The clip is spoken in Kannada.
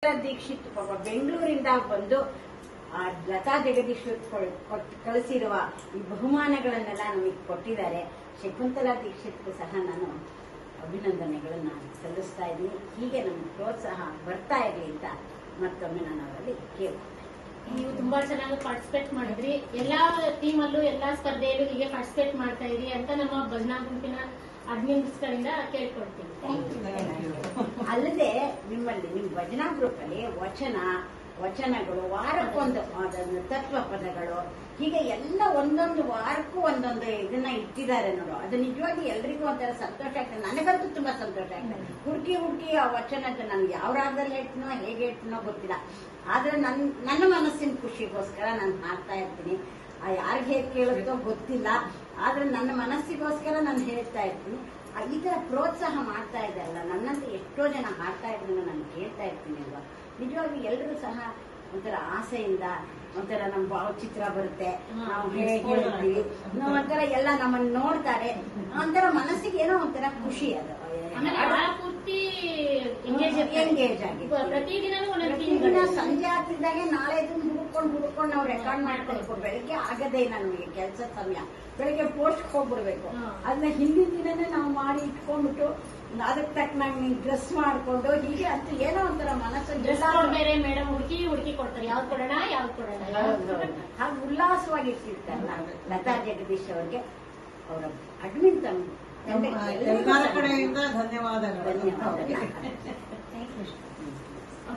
ದೀಕ್ಷಿತ್ ಪಾಪ ಬೆಂಗಳೂರಿಂದ ಬಂದು ಲತಾ ಜಗದೀಶ್ವರ್ ಕಳಿಸಿರುವ ಈ ಬಹುಮಾನಗಳನ್ನೆಲ್ಲ ನಮಗೆ ಕೊಟ್ಟಿದ್ದಾರೆ. ಶಕುಂತಲಾ ದೀಕ್ಷಿತ್ ಸಹ ನಾನು ಅಭಿನಂದನೆಗಳನ್ನ ಸಲ್ಲಿಸ್ತಾ ಇದ್ದೀನಿ. ಹೀಗೆ ನಮ್ಗೆ ಪ್ರೋತ್ಸಾಹ ಬರ್ತಾ ಇರಲಿ ಅಂತ ಮತ್ತೊಮ್ಮೆ ನಾನು ಅವರಲ್ಲಿ ಕೇಳ್ತೀನಿ. ನೀವು ತುಂಬಾ ಚೆನ್ನಾಗಿ ಪಾರ್ಟಿಸಿಪೇಟ್ ಮಾಡಿದ್ರಿ. ಎಲ್ಲಾ ಟೀಮ್ ಅಲ್ಲೂ ಎಲ್ಲಾ ಸ್ಪರ್ಧೆಯಲ್ಲೂ ಹೀಗೆ ಪಾರ್ಟಿಸಿಪೇಟ್ ಮಾಡ್ತಾ ಇದ್ರಿ ಅಂತ ನಮ್ಮ ಭಜನಾ ಗುಂಪಿನ ಅಡ್ಮಿನ್ಸ್ ಗಳಿಂದ ಕೇಳ್ಕೊಳ್ತೀನಿ. ಅಲ್ಲದೆ ನಿಮ್ಮಲ್ಲಿ ನಿಮ್ಮ ಭಜನಾ ಗ್ರೂಪ್ ಅಲ್ಲಿ ವಚನಗಳು ವಾರಕ್ಕೊಂದು ತತ್ವ ಪದಗಳು ಹೀಗೆ ಎಲ್ಲ ಒಂದೊಂದು ವಾರಕ್ಕೂ ಒಂದೊಂದು ಇದನ್ನ ಇಟ್ಟಿದ್ದಾರೆ ನೋಡು. ಅದು ನಿಜವಾಗಿ ಎಲ್ರಿಗೂ ಒಂಥರ ಸಂತೋಷ ಆಗ್ತದೆ. ನನಗಂತೂ ತುಂಬಾ ಸಂತೋಷ ಆಗ್ತದೆ. ಹುಡುಕಿ ಆ ವಚನ ನನ್ಗೆ ಯಾವ ರಾಗದಲ್ಲಿ ಹೇಳ್ತೀನೋ ಹೇಗೆ ಹೇಳ್ತೀನೋ ಗೊತ್ತಿಲ್ಲ, ಆದ್ರೆ ನನ್ನ ಮನಸ್ಸಿನ ಖುಷಿಗೋಸ್ಕರ ನಾನು ಹಾಡ್ತಾ ಇರ್ತೀನಿ. ಯಾರಿಗೆ ಹೇಗೆ ಕೇಳುತ್ತೋ ಗೊತ್ತಿಲ್ಲ, ಆದ್ರೆ ನನ್ನ ಮನಸ್ಸಿಗೋಸ್ಕರ ನಾನು ಹೇಳ್ತಾ ಇರ್ತೀನಿ. ಈ ತರ ಪ್ರೋತ್ಸಾಹ ಮಾಡ್ತಾ ಇದ್ದಲ್ಲ, ನನ್ನಂತ ಎಷ್ಟೋ ಜನ ಹಾಡ್ತಾ ಇದ್ರು ನಾನು ಕೇಳ್ತಾ ಇರ್ತೀನಿ ಅಲ್ವಾ. ನಿಜವಾಗಿ ಎಲ್ಲರೂ ಸಹ ಒಂಥರ ಆಸೆಯಿಂದ ಒಂಥರ ನಮ್ಮ ಭಾವಚಿತ್ರ ಬರುತ್ತೆ, ನಾವು ಹೇಳ್ತೀವಿ, ಒಂಥರ ಎಲ್ಲ ನಮ್ಮನ್ನು ನೋಡ್ತಾರೆ, ಒಂಥರ ಮನಸ್ಸಿಗೆ ಏನೋ ಒಂಥರ ಖುಷಿ. ಅದು ಎಂಗೇಜ್ ಆಗಿ ಪ್ರತಿದಿನ ಸಂಜೆ ಆಗ್ತಿದ್ದಾಗೆ ನಾಳೆ ಹುಡುಕೊಂಡು ನಾವು ರೆಕಾರ್ಡ್ ಮಾಡ್ಕೊಳ್ಬೇಕು. ಬೆಳಿಗ್ಗೆ ಆಗದೆ ನಮಗೆ ಕೆಲಸ ಸಮಯ, ಬೆಳಿಗ್ಗೆ ಪೋಸ್ಟ್ ಹೋಗ್ಬಿಡ್ಬೇಕು. ಅದನ್ನ ಹಿಂದಿನ ದಿನನೇ ನಾವು ಮಾಡಿ ಇಟ್ಕೊಂಡ್ಬಿಟ್ಟು ಅದಕ್ಕೆ ತಕ್ಕನಾಗಿ ಡ್ರೆಸ್ ಮಾಡ್ಕೊಂಡು ಹೀಗೆ ಅಂತ ಏನೋ ಒಂಥರ ಮನಸ್ಸು ಬೇರೆ ಮೇಡಮ್ ಹುಡುಕಿ ಕೊಡ್ತಾರೆ, ಯಾವ್ದು ಕೊಡೋಣ ಹಾಗೆ ಉಲ್ಲಾಸವಾಗಿ ಇರ್ತಿರ್ತಾರಲ್ಲ ಲತಾ ಜಗದೀಶ್ ಅವ್ರಿಗೆ ಅವರ ಅಡ್ಮಿನ್ ಎಲ್ಲರ ಕಡೆಯಿಂದ ಧನ್ಯವಾದಗಳು. ಧನ್ಯವಾದ.